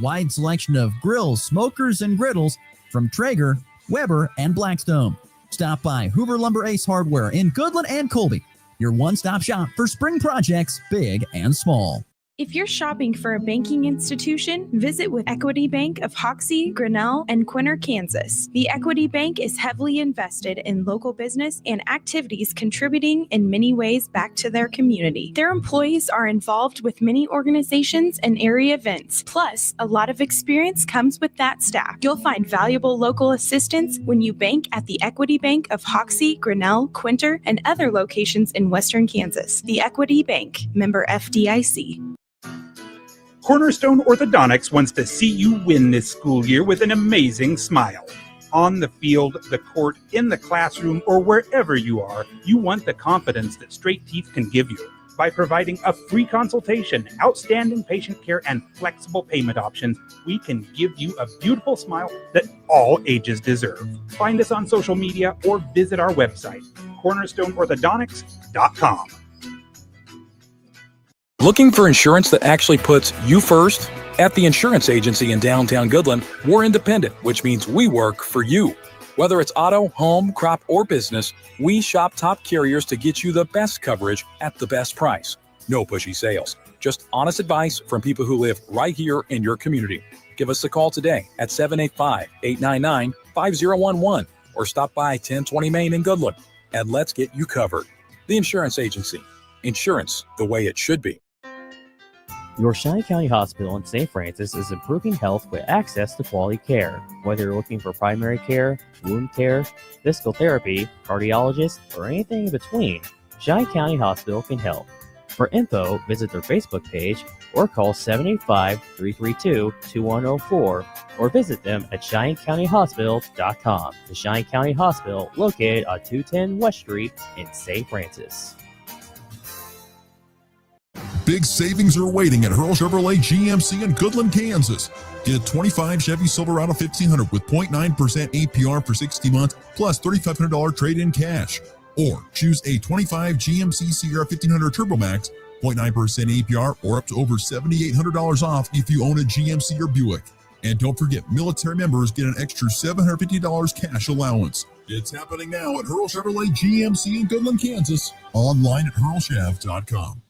wide selection of grills, smokers, and griddles from Traeger, Weber, and Blackstone. Stop by Hoover Lumber Ace Hardware in Goodland and Colby, your one-stop shop for spring projects, big and small. If you're shopping for a banking institution, visit with Equity Bank of Hoxie, Grinnell, and Quinter, Kansas. The Equity Bank is heavily invested in local business and activities contributing in many ways back to their community. Their employees are involved with many organizations and area events. Plus, a lot of experience comes with that staff. You'll find valuable local assistance when you bank at the Equity Bank of Hoxie, Grinnell, Quinter, and other locations in Western Kansas. The Equity Bank, member FDIC. Cornerstone Orthodontics wants to see you win this school year with an amazing smile. On the field, the court, in the classroom, or wherever you are, you want the confidence that straight teeth can give you. By providing a free consultation, outstanding patient care, and flexible payment options, we can give you a beautiful smile that all ages deserve. Find us on social media or visit our website, cornerstoneorthodontics.com. Looking for insurance that actually puts you first? At the insurance agency in downtown Goodland, we're independent, which means we work for you. Whether it's auto, home, crop, or business, we shop top carriers to get you the best coverage at the best price. No pushy sales, just honest advice from people who live right here in your community. Give us a call today at 785-899-5011 or stop by 1020 Main in Goodland, and let's get you covered. The Insurance Agency. Insurance the way it should be. Your Cheyenne County Hospital in St. Francis is improving health with access to quality care. Whether you're looking for primary care, wound care, physical therapy, cardiologist, or anything in between, Cheyenne County Hospital can help. For info, visit their Facebook page or call 785-332-2104 or visit them at CheyenneCountyHospital.com. The Cheyenne County Hospital, located on 210 West Street in St. Francis. Big savings are waiting at Hurl Chevrolet GMC in Goodland, Kansas. Get a 25 Chevy Silverado 1500 with 0.9% APR for 60 months plus $3,500 trade-in cash. Or choose a 25 GMC Sierra 1500 Turbo Max, 0.9% APR or up to over $7,800 off if you own a GMC or Buick. And don't forget, military members get an extra $750 cash allowance. It's happening now at Hurl Chevrolet GMC in Goodland, Kansas. Online at hurlchev.com.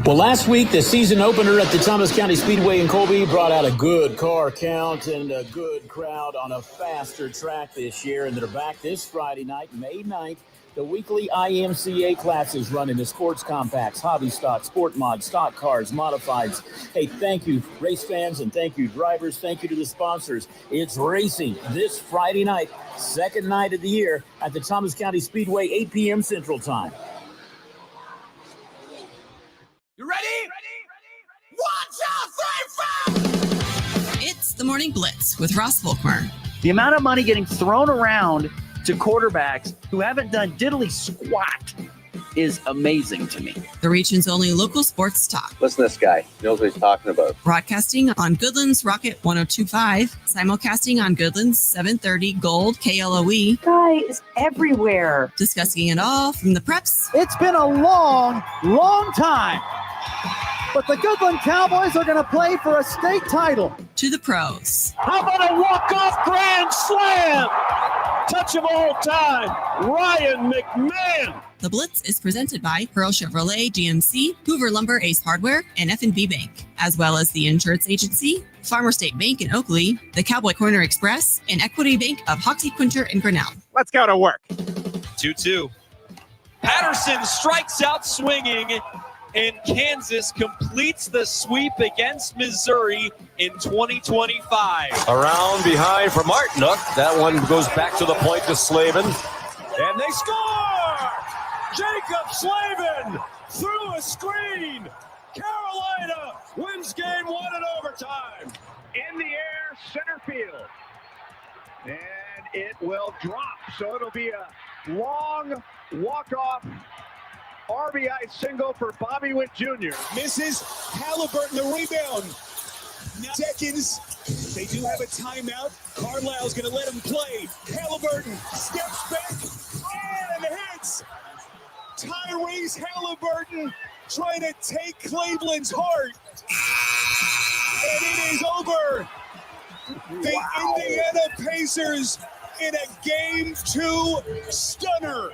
Well, last week, the season opener at the Thomas County Speedway in Colby brought out a good car count and a good crowd on a faster track this year. And they're back this Friday night, May 9th. The weekly IMCA classes run in the sports compacts, hobby stock, sport mods, stock cars, modifieds. Hey, thank you, race fans, and thank you, drivers. Thank you to the sponsors. It's racing this Friday night, second night of the year at the Thomas County Speedway, 8 p.m. Central Time. You ready? Ready? 1, 2, 3, 4! It's the Morning Blitz with Ross Volkmer. The amount of money getting thrown around to quarterbacks who haven't done diddly squat is amazing to me. The region's only local sports talk. Listen to this guy. He knows what he's talking about. Broadcasting on Goodland's Rocket 102.5, simulcasting on Goodland's 730 Gold KLOE. Guys everywhere. Discussing it all from the preps. It's been a long, long time. But the Goodland Cowboys are going to play for a state title. To the pros. How about a walk-off grand slam? Touch of all time, Ryan McMahon. The Blitz is presented by Pearl Chevrolet GMC, Hoover Lumber Ace Hardware, and F&B Bank, as well as the Insurance Agency, Farmer State Bank in Oakley, the Cowboy Corner Express, and Equity Bank of Hoxie, Quinter, and Grinnell. Let's go to work. 2-2. Patterson strikes out swinging, and Kansas completes the sweep against Missouri in 2025. Around behind for Martinook. That one goes back to the point to Slavin. And they score! Jacob Slavin through a screen. Carolina wins game 1 in overtime. In the air, center field. And it will drop. So it'll be a long walk-off RBI single for Bobby Witt Jr. Misses Halliburton the rebound. Seconds. They do have a timeout. Carlisle's going to let him play. Halliburton steps back and hits. Tyrese Halliburton trying to take Cleveland's heart. And it is over. The Indiana Pacers in a Game 2 stunner.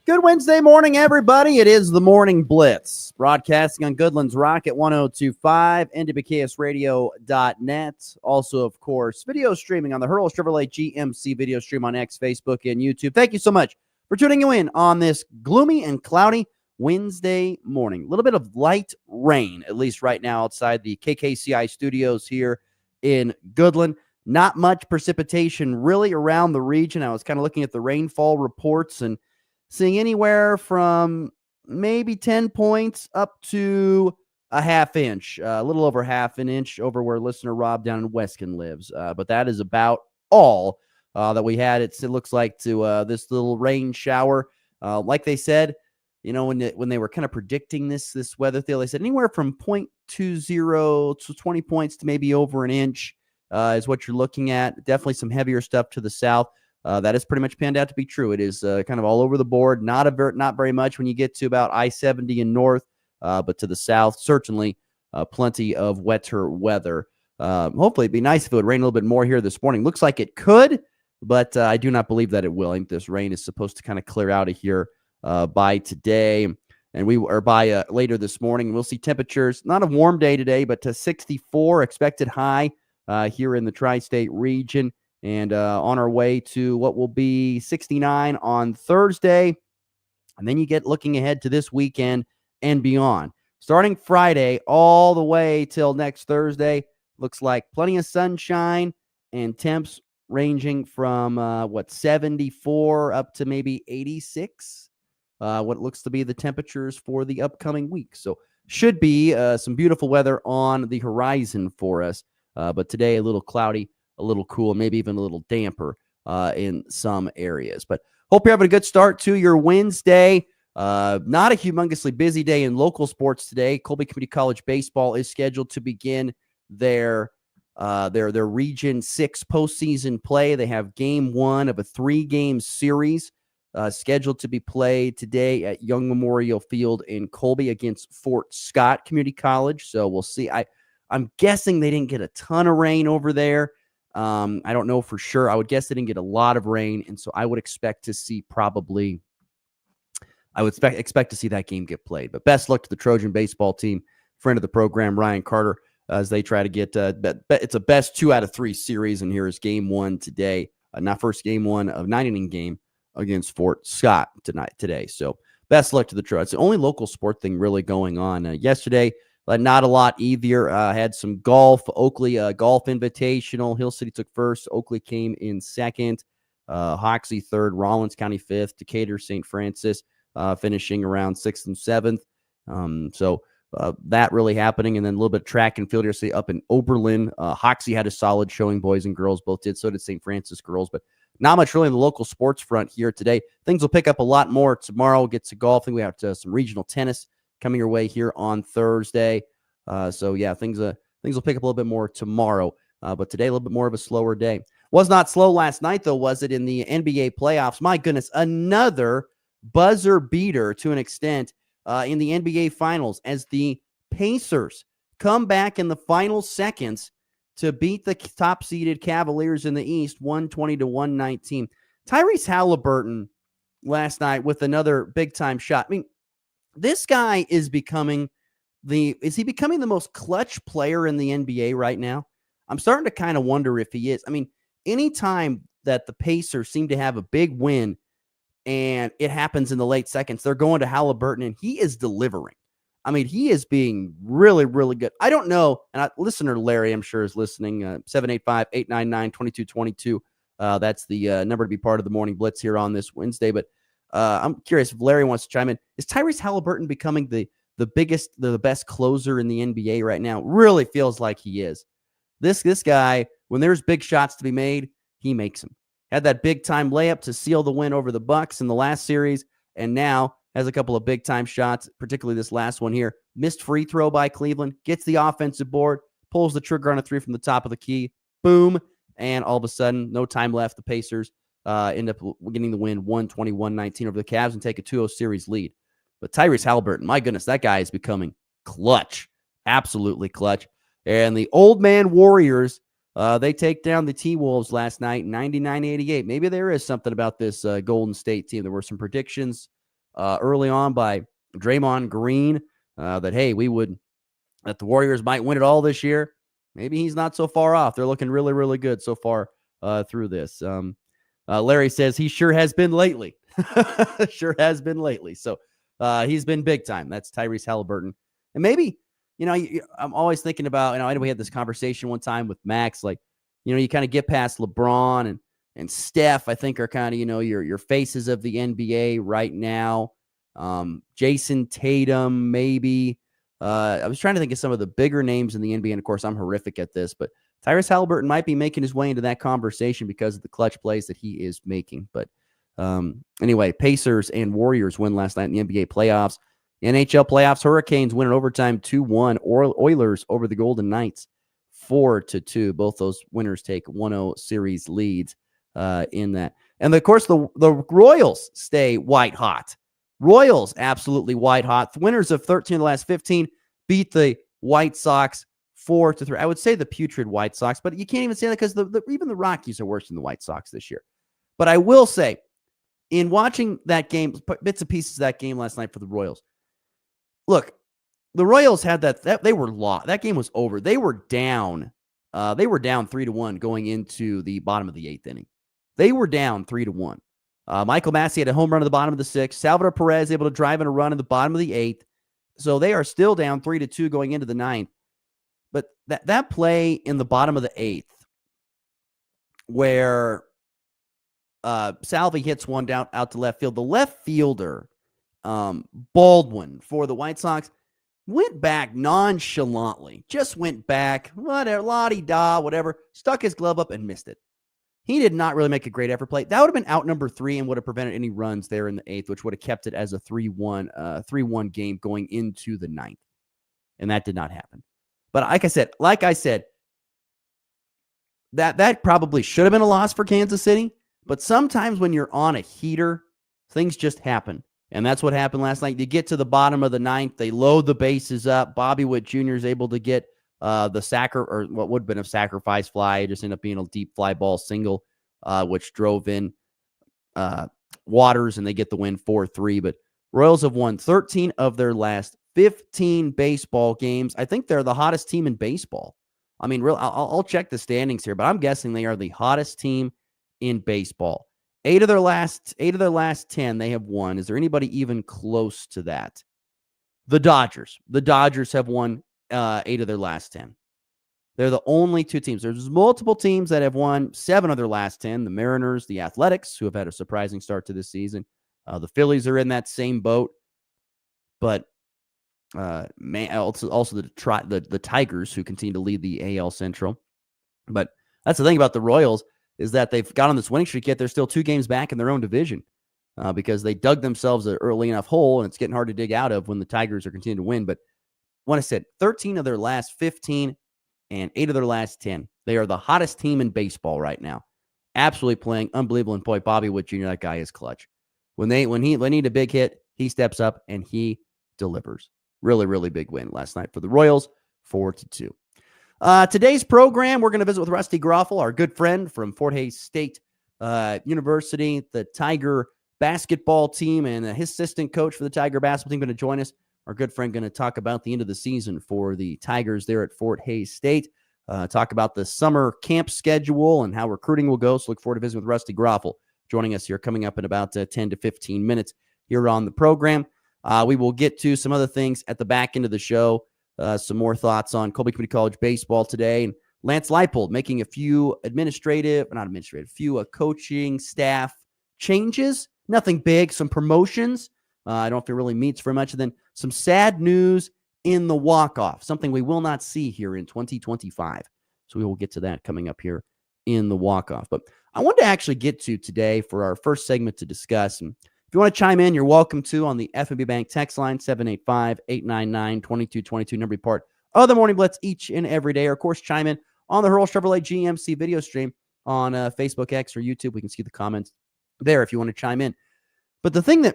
Good Wednesday morning, everybody. It is the Morning Blitz, broadcasting on Goodland's Rock at 1025, NWKSradio.net. Also, of course, video streaming on the Hurl Chevrolet GMC video stream on X, Facebook, and YouTube. Thank you so much for tuning in on this gloomy and cloudy Wednesday morning. A little bit of light rain, at least right now, outside the KKCI studios here in Goodland. Not much precipitation really around the region. I was kind of looking at the rainfall reports and seeing anywhere from maybe 10 points up to a half inch, a little over half an inch over where listener Rob down in Weston lives. But that is about all that we had. It looks like to this little rain shower. Like they said, you know, when they were kind of predicting this weather deal, they said anywhere from 0.20 to 20 points to maybe over an inch is what you're looking at. Definitely some heavier stuff to the south. That has pretty much panned out to be true. It is kind of all over the board. Not very much when you get to about I-70 and north, but to the south, certainly plenty of wetter weather. Hopefully, it'd be nice if it would rain a little bit more here this morning. Looks like it could, but I do not believe that it will. I think this rain is supposed to kind of clear out of here by today, and by later this morning. We'll see temperatures, not a warm day today, but to 64 expected high here in the tri-state region. And on our way to what will be 69 on Thursday. And then you get looking ahead to this weekend and beyond. Starting Friday all the way till next Thursday, looks like plenty of sunshine and temps ranging from, 74 up to maybe 86. What looks to be the temperatures for the upcoming week. So should be some beautiful weather on the horizon for us. But today a little cloudy, a little cool, maybe even a little damper in some areas. But hope you're having a good start to your Wednesday. Not a humongously busy day in local sports today. Colby Community College baseball is scheduled to begin their Region 6 postseason play. They have game 1 of a 3-game series scheduled to be played today at Young Memorial Field in Colby against Fort Scott Community College. So we'll see. I'm guessing they didn't get a ton of rain over there. I don't know for sure. I would guess they didn't get a lot of rain, and so I would expect to see expect to see that game get played. But best luck to the Trojan baseball team, friend of the program, Ryan Carter, as they try to get it's a best 2 out of 3 series, and here is game 1 today. Not first game 1 of 9-inning game against Fort Scott today. So best luck to the Trojans. It's the only local sport thing really going on. Yesterday, not a lot either. Had some golf. Oakley Golf Invitational. Hill City took first. Oakley came in second. Hoxie third. Rollins County fifth. Decatur St. Francis finishing around 6th and 7th. So that really happening. And then a little bit of track and field yesterday up in Oberlin. Hoxie had a solid showing. Boys and girls both did. So did St. Francis girls. But not much really in the local sports front here today. Things will pick up a lot more tomorrow. We'll get to golfing. We have some regional tennis coming your way here on Thursday. So yeah, things will pick up a little bit more tomorrow. But today, a little bit more of a slower day. Was not slow last night, though, was it, in the NBA playoffs? My goodness, another buzzer beater to an extent in the NBA Finals as the Pacers come back in the final seconds to beat the top-seeded Cavaliers in the East, 120-119. Tyrese Halliburton last night with another big-time shot. I mean, this guy is becoming the most clutch player in the NBA right now? I'm starting to kind of wonder if he is. I mean, anytime that the Pacers seem to have a big win and it happens in the late seconds, they're going to Halliburton and he is delivering. I mean, he is being really, really good. I don't know. And listener Larry, I'm sure, is listening. 785-899-2222. That's the number to be part of the Morning Blitz here on this Wednesday. But I'm curious if Larry wants to chime in. Is Tyrese Halliburton becoming the best closer in the NBA right now? Really feels like he is. This guy, when there's big shots to be made, he makes them. Had that big-time layup to seal the win over the Bucks in the last series, and now has a couple of big-time shots, particularly this last one here. Missed free throw by Cleveland, gets the offensive board, pulls the trigger on a 3 from the top of the key, boom, and all of a sudden, no time left, the Pacers end up getting the win 120-119 over the Cavs and take a 2-0 series lead. But Tyrese Halliburton, my goodness, that guy is becoming clutch absolutely clutch. And the old man Warriors, they take down the T-Wolves last night, 99-88. Maybe there is something about this Golden State team. There were some predictions early on by Draymond Green that the Warriors might win it all this year. Maybe he's not so far off. They're looking really, really good so far through this. Larry says he sure has been lately. Sure has been lately. So he's been big time. That's Tyrese Halliburton. And maybe, I'm always thinking about, I know we had this conversation one time with Max, like, you kind of get past LeBron and Steph, I think are kind of, your faces of the NBA right now. Jason Tatum, maybe. I was trying to think of some of the bigger names in the NBA, and of course, I'm horrific at this, but Tyrese Halliburton might be making his way into that conversation because of the clutch plays that he is making. But anyway, Pacers and Warriors win last night in the NBA playoffs. NHL playoffs, Hurricanes win in overtime 2-1. Oilers over the Golden Knights 4-2. Both those winners take 1-0 series leads in that. And of course, the Royals stay white hot. Royals absolutely white hot. The winners of 13 of the last 15 beat the White Sox 4-3. I would say the putrid White Sox, but you can't even say that because even the Rockies are worse than the White Sox this year. But I will say, in watching that game, bits and pieces of that game last night for the Royals, look, the Royals had that they were lost. That game was over. They were down. They were down 3-1 going into the bottom of the 8th inning. They were down 3-1. Michael Massey had a home run at the bottom of the 6th. Salvador Perez able to drive in a run in the bottom of the 8th. So they are still down 3-2 going into the 9th. But that play in the bottom of the 8th where Salvi hits one down out to left field, the left fielder, Baldwin for the White Sox, went back nonchalantly. Just went back, whatever, la-di-da, whatever, stuck his glove up and missed it. He did not really make a great effort play. That would have been out number 3 and would have prevented any runs there in the 8th, which would have kept it as a 3-1 game going into the 9th. And that did not happen. But like I said, that probably should have been a loss for Kansas City. But sometimes when you're on a heater, things just happen. And that's what happened last night. You get to the bottom of the 9th. They load the bases up. Bobby Witt Jr. is able to get the what would have been a sacrifice fly. It just ended up being a deep fly ball single, which drove in Waters, and they get the win 4-3. But Royals have won 13 of their last 15 baseball games. I think they're the hottest team in baseball. I mean, I'll check the standings here, but I'm guessing they are the hottest team in baseball. 8 of their last 10 they have won. Is there anybody even close to that? The Dodgers. The Dodgers have won 8 of their last 10. They're the only 2 teams. There's multiple teams that have won 7 of their last 10. The Mariners, the Athletics, who have had a surprising start to this season. The Phillies are in that same boat. But also the Tigers, who continue to lead the AL Central. But that's the thing about the Royals, is that they've got on this winning streak, yet they're still 2 games back in their own division because they dug themselves an early enough hole, and it's getting hard to dig out of when the Tigers are continuing to win. But when I said 13 of their last 15 and 8 of their last 10, they are the hottest team in baseball right now. Absolutely playing unbelievable. And boy, Bobby Witt Jr., that guy is clutch. When they need a big hit, he steps up and he delivers. Really, really big win last night for the Royals, 4-2. Today's program, we're going to visit with Rusty Groffel, our good friend from Fort Hays State University, the Tiger basketball team, and his assistant coach for the Tiger basketball team going to join us. Our good friend going to talk about the end of the season for the Tigers there at Fort Hays State, talk about the summer camp schedule and how recruiting will go. So look forward to visiting with Rusty Groffel, joining us here coming up in about 10 to 15 minutes here on the program. We will get to some other things at the back end of the show. Some more thoughts on Colby Community College baseball today. And Lance Leipold making a few coaching staff changes. Nothing big, some promotions. I don't know if it really meets for much. And then some sad news in the walk-off, something we will not see here in 2025. So we will get to that coming up here in the walk-off. But I wanted to actually get to today for our first segment to discuss. And if you want to chime in, you're welcome to on the FNB Bank text line, 785-899-2222, number part of the Morning Blitz each and every day. Or, of course, chime in on the Hurl Chevrolet GMC video stream on Facebook, X, or YouTube. We can see the comments there if you want to chime in. But the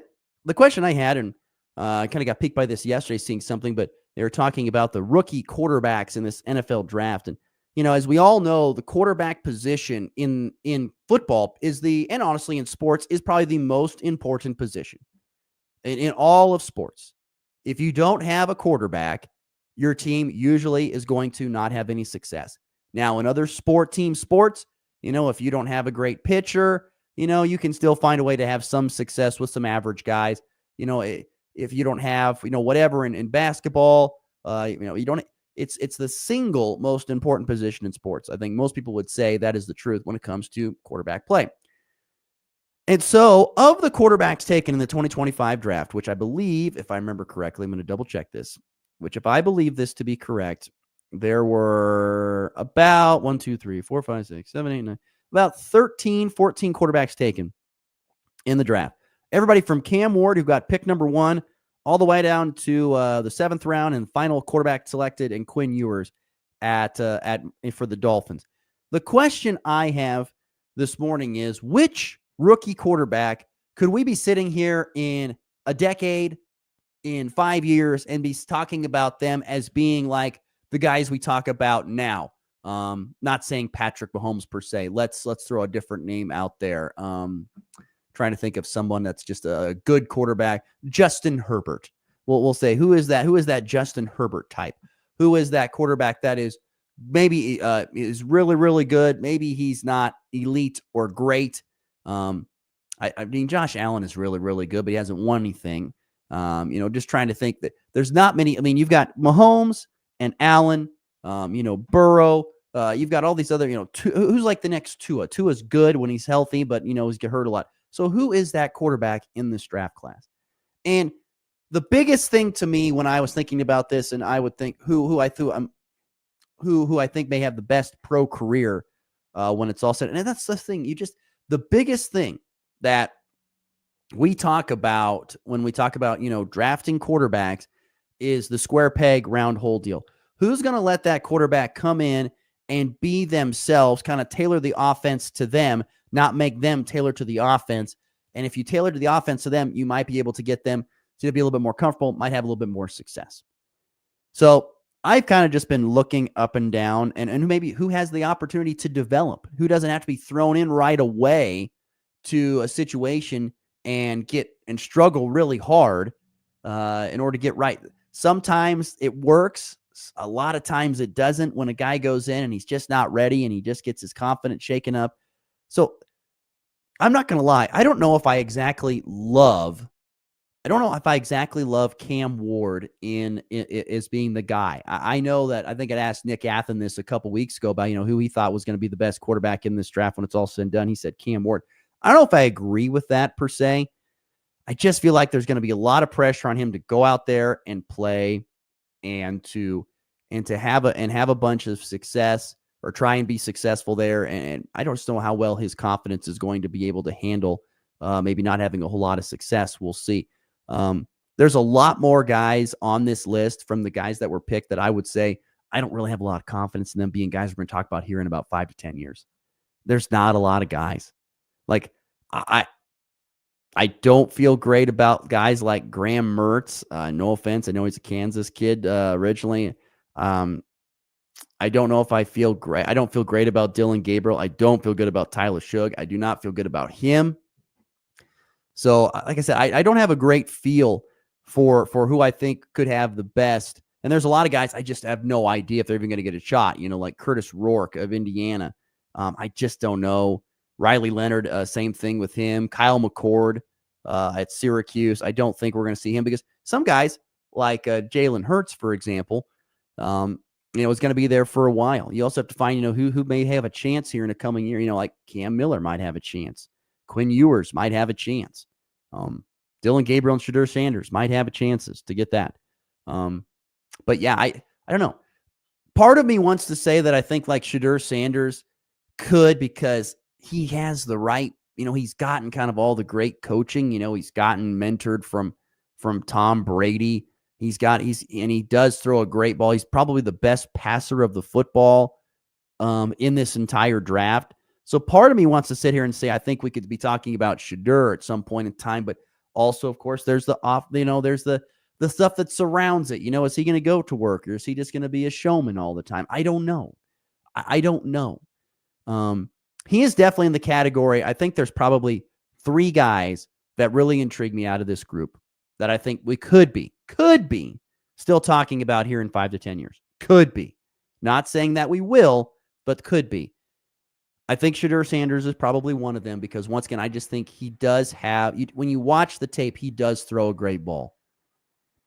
question I had, and I kind of got piqued by this yesterday, seeing something, but They were talking about the rookie quarterbacks in this NFL draft. And, as we all know, the quarterback position in football and honestly in sports, is probably the most important position in all of sports. If you don't have a quarterback, your team usually is going to not have any success. Now, in other sports, if you don't have a great pitcher, you can still find a way to have some success with some average guys. If you don't have, whatever in basketball, you don't, it's the single most important position in sports. I think most people would say that is the truth when it comes to quarterback play. And so of the quarterbacks taken in the 2025 draft, which I believe, if I remember correctly, I'm going to double check this, which if I believe this to be correct, there were about 1, 2, 3, 4, 5, 6, 7, 8, 9, about 13, 14 quarterbacks taken in the draft. Everybody from Cam Ward, who got pick number 1, all the way down to the 7th round and final quarterback selected, and Quinn Ewers for the Dolphins. The question I have this morning is, which rookie quarterback could we be sitting here in a decade, in 5 years, and be talking about them as being like the guys we talk about now? Not saying Patrick Mahomes per se. Let's throw a different name out there. Trying to think of someone that's just a good quarterback. Justin Herbert. We'll say, who is that? Who is that Justin Herbert type? Who is that quarterback that is maybe is really, really good? Maybe he's not elite or great. I mean, Josh Allen is really, really good, but he hasn't won anything. Just trying to think that there's not many. I mean, you've got Mahomes and Allen, Burrow. You've got all these other, who's like the next Tua? Tua's good when he's healthy, but, he's get hurt a lot. So who is that quarterback in this draft class? And the biggest thing to me when I was thinking about this, and I would think who I think may have the best pro career when it's all said. And that's the thing. The biggest thing that we talk about when we talk about, drafting quarterbacks is the square peg, round hole deal. Who's going to let that quarterback come in and be themselves, kind of tailor the offense to them, not make them tailor to the offense? And if you tailor to the offense to them, you might be able to get them to be a little bit more comfortable, might have a little bit more success. So I've kind of just been looking up and down and maybe who has the opportunity to develop, who doesn't have to be thrown in right away to a situation and struggle really hard in order to get right. Sometimes it works. A lot of times it doesn't, when a guy goes in and he's just not ready and he just gets his confidence shaken up. So I'm not going to lie. I don't know if I exactly love Cam Ward as being the guy. I know that I think I'd asked Nick Athen this a couple weeks ago about, who he thought was going to be the best quarterback in this draft when it's all said and done. He said Cam Ward. I don't know if I agree with that per se. I just feel like there's going to be a lot of pressure on him to go out there and play and to have a bunch of success or try and be successful there. And I don't know how well his confidence is going to be able to handle maybe not having a whole lot of success. We'll see. There's a lot more guys on this list from the guys that were picked that I would say I don't really have a lot of confidence in them being guys we're going to talk about here in about 5 to 10 years. There's not a lot of guys. Like I don't feel great about guys like Graham Mertz. No offense. I know he's a Kansas kid originally. I don't know if I feel great. I don't feel great about Dylan Gabriel. I don't feel good about Tyler Shugg. I do not feel good about him. So, like I said, I don't have a great feel for who I think could have the best. And there's a lot of guys I just have no idea if they're even going to get a shot, like Curtis Rourke of Indiana. I just don't know. Riley Leonard, same thing with him. Kyle McCord at Syracuse. I don't think we're going to see him because some guys like Jalen Hurts, for example, is going to be there for a while. You also have to find, who may have a chance here in a coming year. Like Cam Miller might have a chance. Quinn Ewers might have a chance. Dylan Gabriel and Shedeur Sanders might have a chances to get that. But yeah, I don't know. Part of me wants to say that I think like Shedeur Sanders could because he has the right, he's gotten kind of all the great coaching. He's gotten mentored from Tom Brady. He does throw a great ball. He's probably the best passer of the football in this entire draft. So part of me wants to sit here and say I think we could be talking about Shedeur at some point in time, but also, of course, there's the the stuff that surrounds it. Is he going to go to work, or is he just going to be a showman all the time? I don't know. I don't know. He is definitely in the category. I think there's probably 3 guys that really intrigue me out of this group that I think we could be still talking about here in 5 to 10 years. Could be. Not saying that we will, but could be. I think Shedeur Sanders is probably one of them because, once again, I just think he does have, when you watch the tape, he does throw a great ball.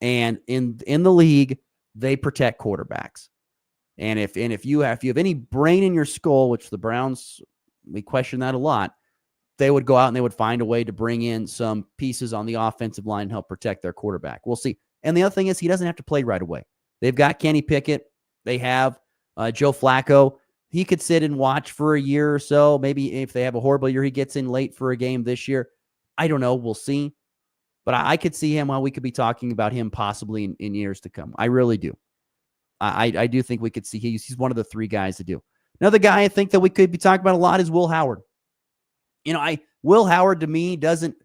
And in the league, they protect quarterbacks. And if you have any brain in your skull, which the Browns, we question that a lot, they would go out and they would find a way to bring in some pieces on the offensive line and help protect their quarterback. We'll see. And the other thing is, he doesn't have to play right away. They've got Kenny Pickett. They have Joe Flacco. He could sit and watch for a year or so. Maybe if they have a horrible year, he gets in late for a game this year. I don't know. We'll see. But I could see him, while we could be talking about him possibly in years to come. I really do. I do think we could see he's one of the 3 guys to do. Another guy I think that we could be talking about a lot is Will Howard. Will Howard to me doesn't,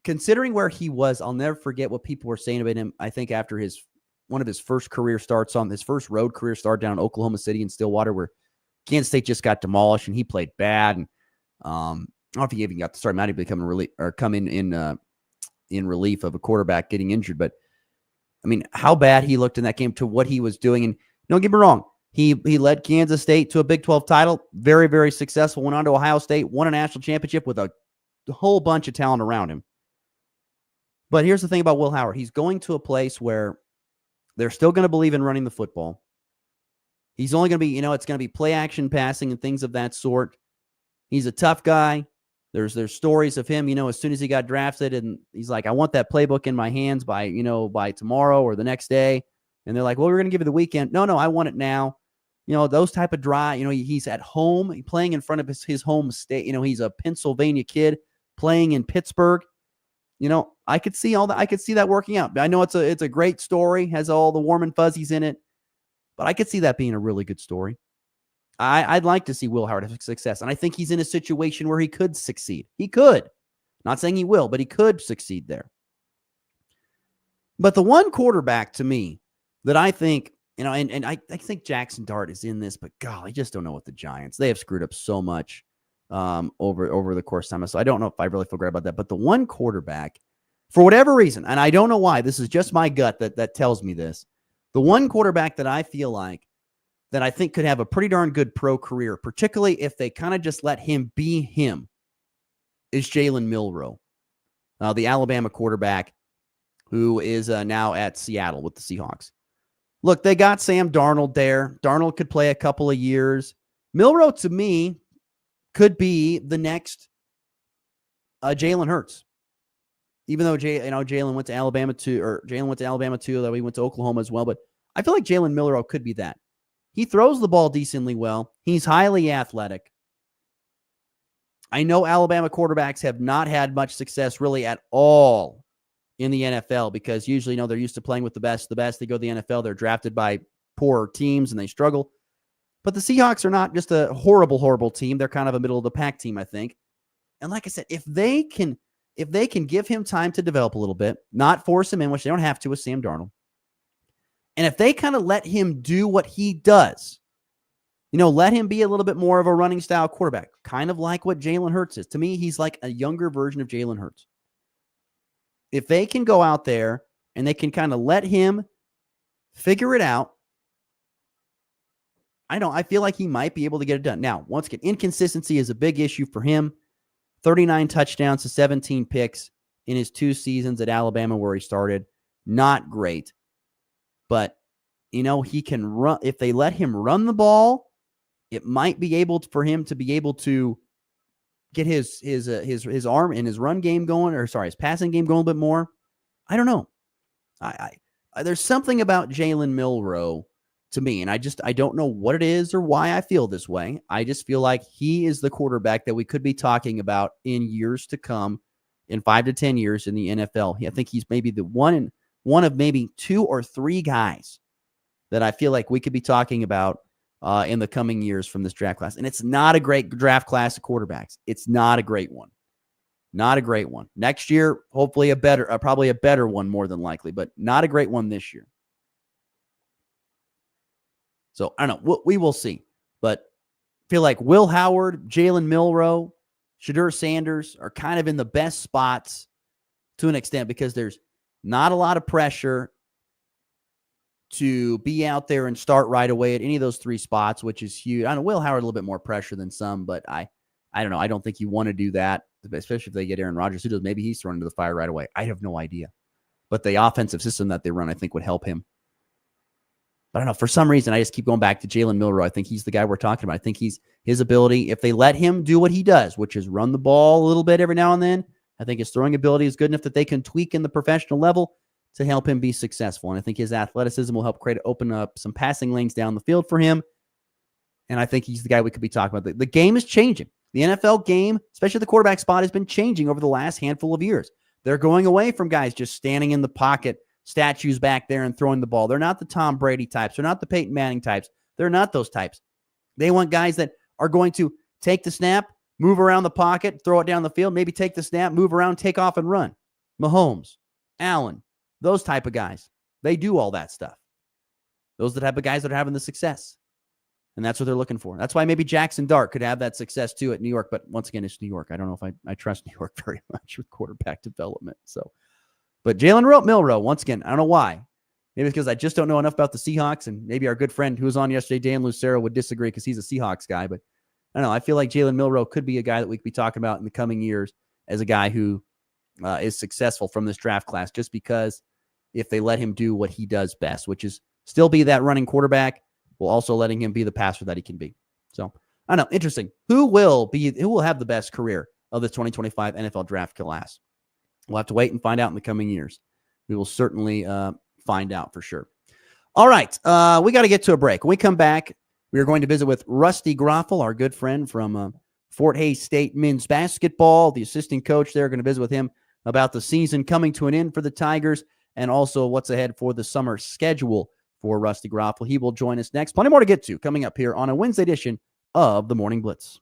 considering where he was, I'll never forget what people were saying about him. I think after one of his first career starts on his first road career start down in Oklahoma City and Stillwater, where Kansas State just got demolished and he played bad. And I don't know if he even got to start. Might have become a relief or come in relief of a quarterback getting injured. But I mean, how bad he looked in that game to what he was doing. And don't get me wrong, he led Kansas State to a Big 12 title. Very, very successful. Went on to Ohio State, won a national championship with a whole bunch of talent around him. But here's the thing about Will Howard. He's going to a place where they're still going to believe in running the football. He's only going to be, it's going to be play action passing and things of that sort. He's a tough guy. There's stories of him, as soon as he got drafted, and he's like, I want that playbook in my hands by tomorrow or the next day. And they're like, well, we're going to give you the weekend. No, I want it now. Those type of dry, he's at home playing in front of his home state. He's a Pennsylvania kid playing in Pittsburgh. I could see all that. I could see that working out. I know it's a great story, has all the warm and fuzzies in it, but I could see that being a really good story. I'd like to see Will Howard have success, and I think he's in a situation where he could succeed. He could. Not saying he will, but he could succeed there. But the one quarterback to me that I think, and I think Jackson Dart is in this, but God, I just don't know what the Giants. They have screwed up so much over the course of time. So I don't know if I really feel great about that. But the one quarterback, for whatever reason, and I don't know why, this is just my gut that tells me this. The one quarterback that I feel like that I think could have a pretty darn good pro career, particularly if they kind of just let him be him, is Jalen Milroe, the Alabama quarterback who is now at Seattle with the Seahawks. Look, they got Sam Darnold there. Darnold could play a couple of years. Milroe, to me, could be the next Jalen Hurts. Even though Jalen went to Alabama too, though he went to Oklahoma as well. But I feel like Jalen Milroe could be that. He throws the ball decently well. He's highly athletic. I know Alabama quarterbacks have not had much success really at all in the NFL because usually, they're used to playing with the best. They go to the NFL, they're drafted by poor teams and they struggle. But the Seahawks are not just a horrible, horrible team. They're kind of a middle of the pack team, I think. And like I said, if they can give him time to develop a little bit, not force him in, which they don't have to with Sam Darnold, and if they kind of let him do what he does, let him be a little bit more of a running style quarterback, kind of like what Jalen Hurts is. To me, he's like a younger version of Jalen Hurts. If they can go out there and they can kind of let him figure it out, I feel like he might be able to get it done. Now, once again, inconsistency is a big issue for him. 39 touchdowns to 17 picks in his 2 seasons at Alabama where he started. Not great. But, he can run. If they let him run the ball, it might be able for him to be able to get his arm and his run game going, his passing game going a little bit more. I don't know. There's something about Jalen Milroe to me, and I don't know what it is or why I feel this way. I just feel like he is the quarterback that we could be talking about in years to come, in 5 to 10 years in the NFL. I think he's maybe the one of maybe 2 or 3 guys that I feel like we could be talking about in the coming years from this draft class. And it's not a great draft class of quarterbacks. It's not a great one. Not a great one. Next year, hopefully probably a better one more than likely, but not a great one this year. So I don't know. We will see. But I feel like Will Howard, Jalen Milroe, Shadur Sanders are kind of in the best spots to an extent because there's not a lot of pressure to be out there and start right away at any of those three spots, which is huge. I know Will Howard a little bit more pressure than some, but I don't know. I don't think you want to do that, especially if they get Aaron Rodgers. Who knows? Maybe he's thrown into the fire right away. I have no idea. But the offensive system that they run, I think, would help him. But I don't know. For some reason, I just keep going back to Jalen Milroe. I think he's the guy we're talking about. I think his ability, if they let him do what he does, which is run the ball a little bit every now and then, I think his throwing ability is good enough that they can tweak in the professional level to help him be successful. And I think his athleticism will help open up some passing lanes down the field for him. And I think he's the guy we could be talking about. The game is changing. The NFL game, especially the quarterback spot, has been changing over the last handful of years. They're going away from guys just standing in the pocket, statues back there and throwing the ball. They're not the Tom Brady types. They're not the Peyton Manning types. They're not those types. They want guys that are going to take the snap, move around the pocket, throw it down the field, maybe take the snap, move around, take off and run. Mahomes, Allen, those type of guys. They do all that stuff. Those that have the guys that are having the success. And that's what they're looking for. That's why maybe Jackson Dart could have that success too at New York. But once again, it's New York. I don't know if I trust New York very much with quarterback development. But Jalen Milroe, once again, I don't know why. Maybe because I just don't know enough about the Seahawks. And maybe our good friend who was on yesterday, Dan Lucero, would disagree because he's a Seahawks guy. But I don't know. I feel like Jalen Milroe could be a guy that we could be talking about in the coming years as a guy who is successful from this draft class just because if they let him do what he does best, which is still be that running quarterback, while also letting him be the passer that he can be. So, I don't know. Interesting. Who will have the best career of the 2025 NFL draft class? We'll have to wait and find out in the coming years. We will certainly find out for sure. All right. We got to get to a break. When we come back, we are going to visit with Rusty Groffel, our good friend from Fort Hays State men's basketball, the assistant coach there. Going to visit with him about the season coming to an end for the Tigers and also what's ahead for the summer schedule for Rusty Groffel. He will join us next. Plenty more to get to coming up here on a Wednesday edition of the Morning Blitz.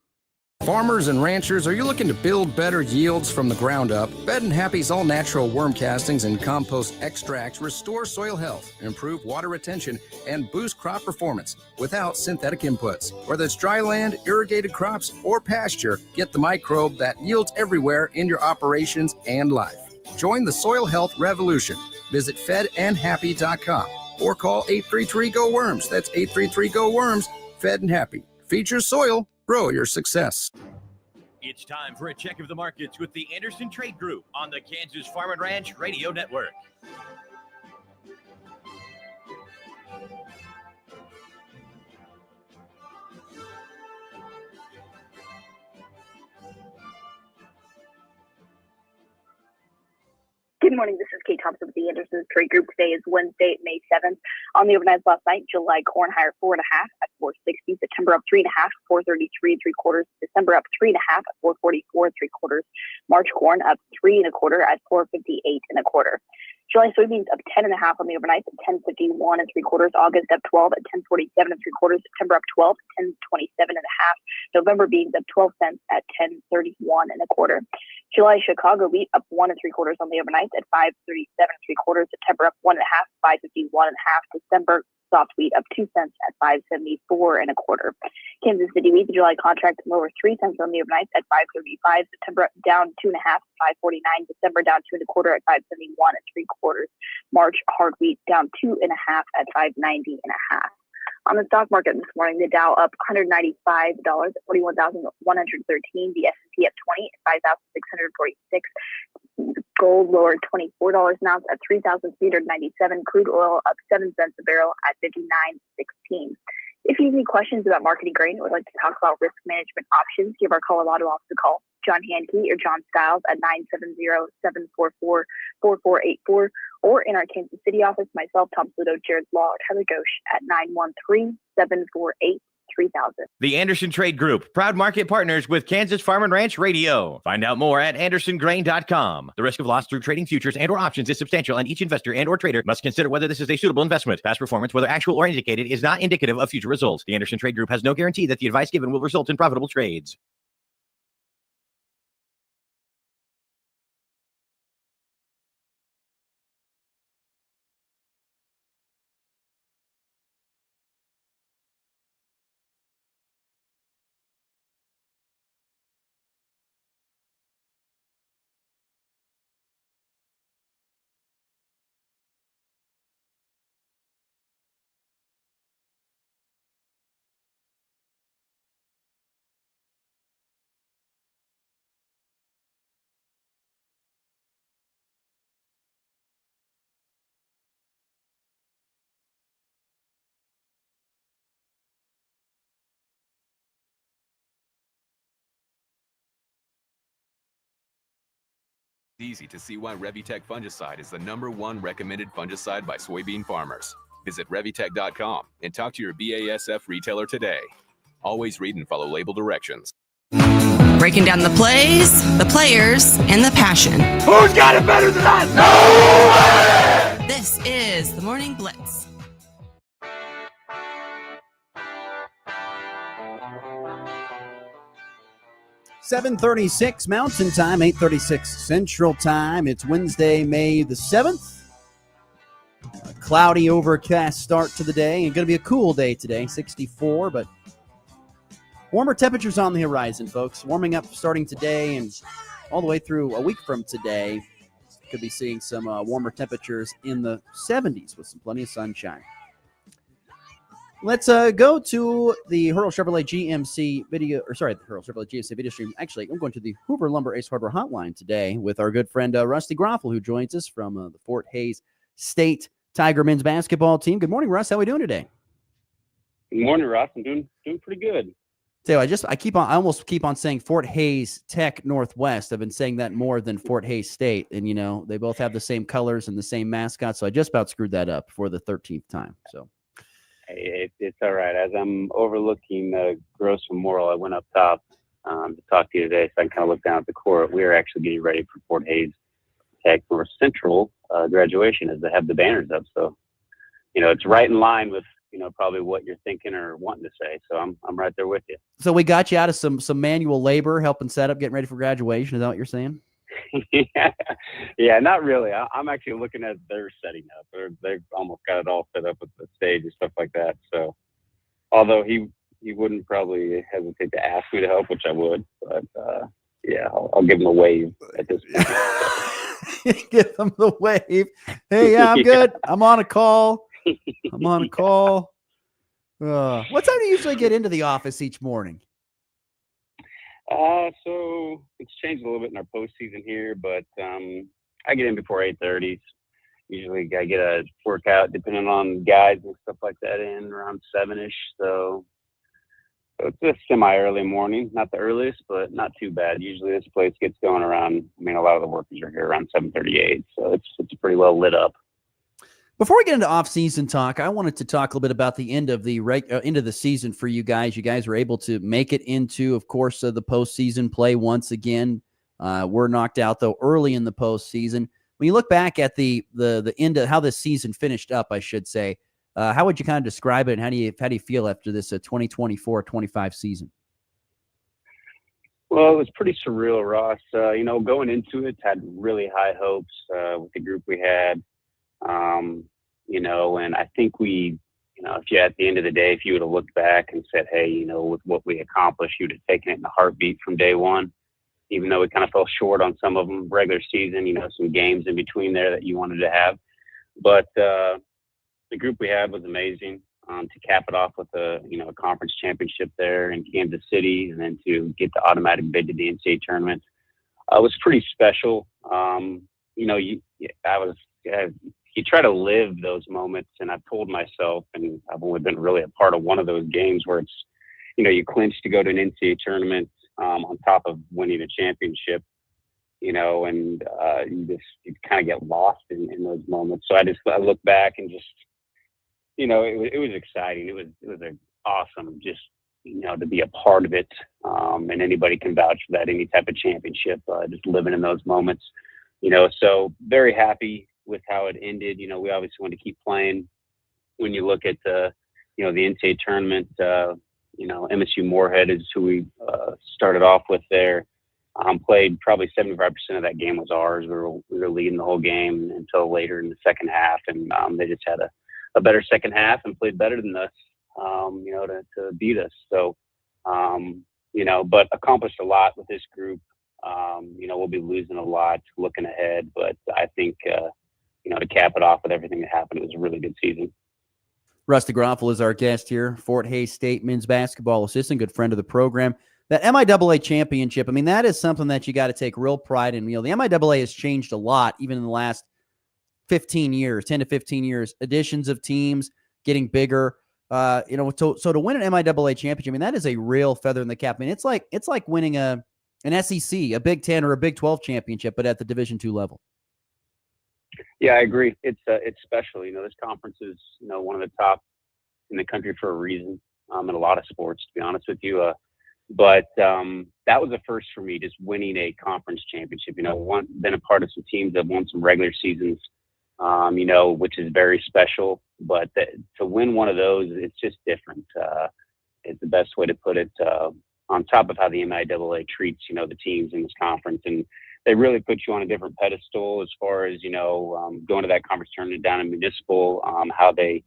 Farmers and ranchers, are you looking to build better yields from the ground up? Fed and Happy's all-natural worm castings and compost extracts restore soil health, improve water retention, and boost crop performance without synthetic inputs. Whether it's dry land, irrigated crops, or pasture, get the microbe that yields everywhere in your operations and life. Join the soil health revolution. Visit fedandhappy.com or call 833-GO-WORMS. That's 833-GO-WORMS. Fed and Happy. Feed your soil. Grow your success. It's time for a check of the markets with the Anderson Trade Group on the Kansas Farm and Ranch Radio Network. Good morning. This is Kate Thompson with the Anderson Trade Group. Today is Wednesday, May 7th. On the overnights last night, July corn higher 4.5 at 460. September up 3.5, 433 3/4. December up 3.5 at 444 3/4. March corn up 3 1/4 at 458 1/4. July soybeans up 10.5 on the overnight at 1051 3/4. August up 12 at 1047 3/4. September up 12 at 1027 1/2. November beans up 12 cents at 1031 1/4. July Chicago wheat up 1 3/4 on the overnight at 537 3/4. September up 1.5, 551 1/2. December soft wheat up 2 cents at 574 1/4. Kansas City wheat, the July contract lower 3 cents on the overnight at 535. September down 2.5 at 549. December down 2 1/4 at 571 3/4. March hard wheat down 2.5 at 590 1/2. On the stock market this morning, the Dow up $195 at 41,113. The S&P up 20 at 5,646. Gold lowered $24 an ounce at 3,397. Crude oil up 7 cents a barrel at 59.16. If you have any questions about marketing grain or would like to talk about risk management options, give our Colorado office a call. John Hanke or John Stiles at 970-744-4484, or in our Kansas City office, myself, Tom Pluto, Jared Law, or Tyler Ghosh at 913-748-3000. The Anderson Trade Group, proud market partners with Kansas Farm and Ranch Radio. Find out more at andersongrain.com. The risk of loss through trading futures and or options is substantial, and each investor and or trader must consider whether this is a suitable investment. Past performance, whether actual or indicated, is not indicative of future results. The Anderson Trade Group has no guarantee that the advice given will result in profitable trades. easy to see why Revitec fungicide is the #1 recommended fungicide by soybean farmers. Visit Revitec.com and talk to your BASF retailer today. Always read and follow label directions. Breaking down the plays, the players, and the passion. Who's got it better than us? Nobody! This is the Morning Blitz. $7:36 Mountain Time, 8:36 Central Time. It's Wednesday, May the 7th. A cloudy, overcast start to the day, and going to be a cool day today, 64, but warmer temperatures on the horizon, folks. Warming up starting today and all the way through a week from today. Could be seeing some warmer temperatures in the 70s with some plenty of sunshine. Let's go to the Hurl Chevrolet GMC video, the Hurl Chevrolet GMC video stream. Actually, I'm going to the Hoover Lumber Ace Hardware hotline today with our good friend Rusty Groffel, who joins us from the Fort Hays State Tiger men's basketball team. Good morning, Russ. How are we doing today? Good morning, Russ. I'm doing pretty good. So I almost keep on saying Fort Hays Tech Northwest. I've been saying that more than Fort Hays State, and they both have the same colors and the same mascot. So I just about screwed that up for the 13th time. So. It's all right. As I'm overlooking Gross Memorial, I went up top to talk to you today, so I can kind of look down at the court. We are actually getting ready for Fort Hays Tech North Central graduation as they have the banners up. So, it's right in line with, probably what you're thinking or wanting to say. So I'm right there with you. So we got you out of some manual labor, helping set up, getting ready for graduation. Is that what you're saying? Yeah, not really. I'm actually looking at their setting up. They've almost got it all set up with the stage and stuff like that. So, although he wouldn't probably hesitate to ask me to help, which I would. But yeah, I'll give him a wave at this point. Give him the wave. Hey, yeah, I'm good. I'm on a call. What time do you usually get into the office each morning? So it's changed a little bit in our postseason here, but I get in before 8:30. Usually I get a workout depending on guys and stuff like that in around 7-ish. So it's a semi-early morning, not the earliest, but not too bad. Usually this place gets going around, a lot of the workers are here around 7:38. So it's pretty well lit up. Before we get into off-season talk, I wanted to talk a little bit about the end of the season for you guys. You guys were able to make it into, of course, the postseason play once again. We're knocked out, though, early in the postseason. When you look back at the end of how this season finished up, I should say, how would you kind of describe it, and how do you feel after this 2024-25 season? Well, it was pretty surreal, Ross. Going into it, had really high hopes with the group we had. And I think we, if you, at the end of the day, if you would have looked back and said, hey, with what we accomplished, you'd have taken it in a heartbeat from day one, even though we kind of fell short on some of them, regular season, some games in between there that you wanted to have. But the group we had was amazing. To cap it off with a conference championship there in Kansas City, and then to get the automatic bid to the NCAA tournament, was pretty special. You try to live those moments, and I've told myself, and I've only been really a part of one of those games where it's, you clinch to go to an NCAA tournament on top of winning a championship, and you kind of get lost in those moments. So I look back and just, it was exciting. It was an awesome, just, to be a part of it. And anybody can vouch for that, any type of championship, just living in those moments, so very happy with how it ended. We obviously want to keep playing. When you look at the NCAA tournament, MSU Moorhead is who we started off with there. Played probably 75% of that game was ours. We were leading the whole game until later in the second half, and they just had a better second half and played better than us, to beat us. So, but accomplished a lot with this group. We'll be losing a lot looking ahead, but I think, to cap it off with everything that happened, it was a really good season. Rusty Groffel is our guest here, Fort Hays State men's basketball assistant, good friend of the program. That MIAA championship, that is something that you got to take real pride in. The MIAA has changed a lot, even in the last 10 to 15 years. Additions of teams, getting bigger. So to win an MIAA championship, that is a real feather in the cap. It's like winning a an SEC, a Big 10 or a Big 12 championship, but at the Division II level. Yeah, I agree. It's special. This conference is, one of the top in the country for a reason, in a lot of sports, to be honest with you. But that was a first for me, just winning a conference championship. Been a part of some teams that won some regular seasons, which is very special. But to win one of those, it's just different. It's the best way to put it. On top of how the MIAA treats, the teams in this conference, and they really put you on a different pedestal as far as going to that conference tournament down in Municipal, how they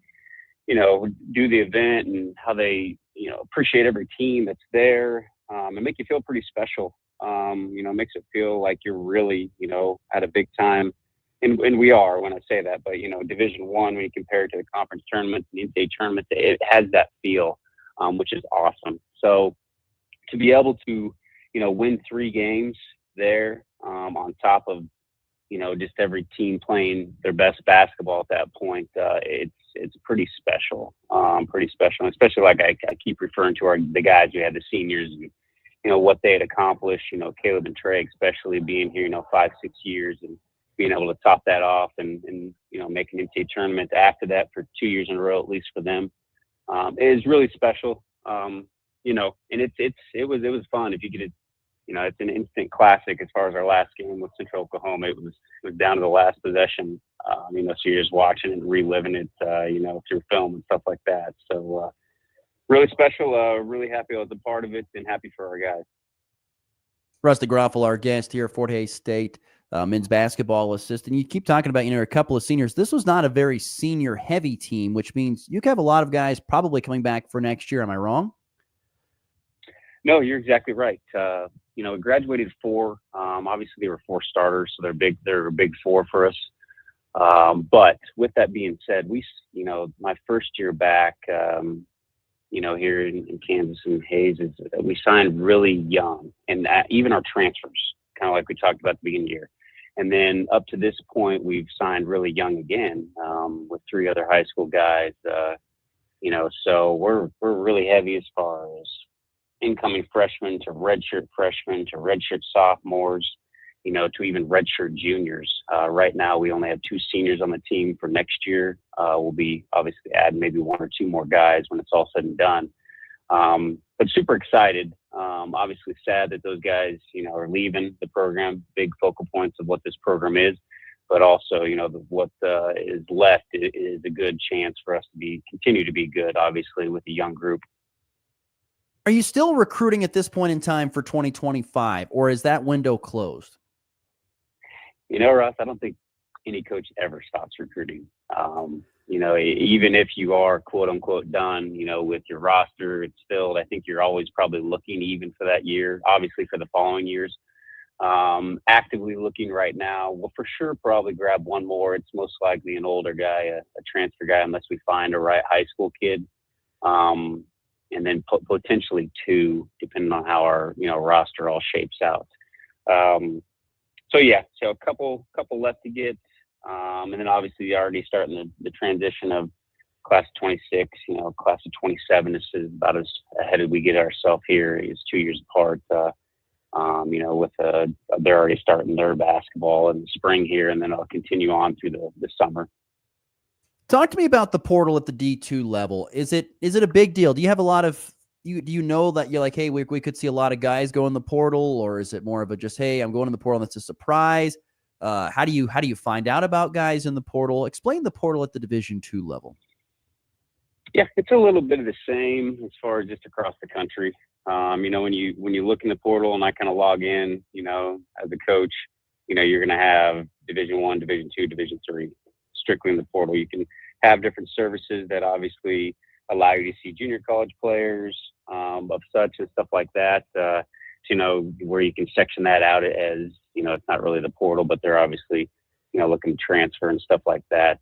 do the event and how they appreciate every team that's there, and make you feel pretty special. Makes it feel like you're really at a big time, and we are when I say that. But Division I, when you compare it to the conference tournaments and the NCAA tournaments, it has that feel, which is awesome. So to be able to win 3 games there, on top of just every team playing their best basketball at that point, it's pretty special, and especially like I keep referring to the guys we had, the seniors, and what they had accomplished. Caleb and Trey, especially being here 5-6 years and being able to top that off and make an NCAA tournament after that for 2 years in a row, at least for them, is really special. And it was fun. If you get it, it's an instant classic as far as our last game with Central Oklahoma. It was down to the last possession. So you're just watching and reliving it, through film and stuff like that. So really special. Really happy I was a part of it, and happy for our guys. Rusty Groffel, our guest here, Fort Hays State men's basketball assistant. You keep talking about, a couple of seniors. This was not a very senior-heavy team, which means you have a lot of guys probably coming back for next year. Am I wrong? No, you're exactly right. We graduated 4. Obviously, there were 4 starters, so they're a big 4 for us. But with that being said, my first year back, here in Kansas and Hays, is that we signed really young, and even our transfers, kind of like we talked about at the beginning of the year. And then up to this point, we've signed really young again, with 3 other high school guys. So we're really heavy as far as incoming freshmen to redshirt freshmen to redshirt sophomores, to even redshirt juniors. Right now, we only have 2 seniors on the team for next year. We'll be obviously adding maybe 1 or 2 more guys when it's all said and done. But super excited. Obviously sad that those guys, are leaving the program. Big focal points of what this program is. But also, what is left is a good chance for us to continue to be good, obviously, with a young group. Are you still recruiting at this point in time for 2025, or is that window closed? Russ, I don't think any coach ever stops recruiting. Even if you are quote unquote done, with your roster, it's filled. I think you're always probably looking even for that year, obviously for the following years. Actively looking right now. We'll for sure probably grab 1 more. It's most likely an older guy, a transfer guy, unless we find a right high school kid. And then potentially 2, depending on how our roster all shapes out. So a couple left to get, and then obviously already starting the transition of class of 26. Class of 27 is about as ahead as we get ourselves here. It's 2 years apart. With they're already starting their basketball in the spring here, and then I'll continue on through the summer. Talk to me about the portal at the D2 level. Is it a big deal? Do you have a lot of do you know that you're like, hey, we could see a lot of guys go in the portal, or is it more of a just, hey, I'm going in the portal and it's a surprise? How do you find out about guys in the portal? Explain the portal at the Division II level. Yeah, it's a little bit of the same as far as just across the country. When you look in the portal and I kind of log in, as a coach, you're going to have Division I, Division II, Division III. Strictly in the portal, you can have different services that obviously allow you to see junior college players of such and stuff like that. Where you can section that out as it's not really the portal, but they're obviously looking to transfer and stuff like that.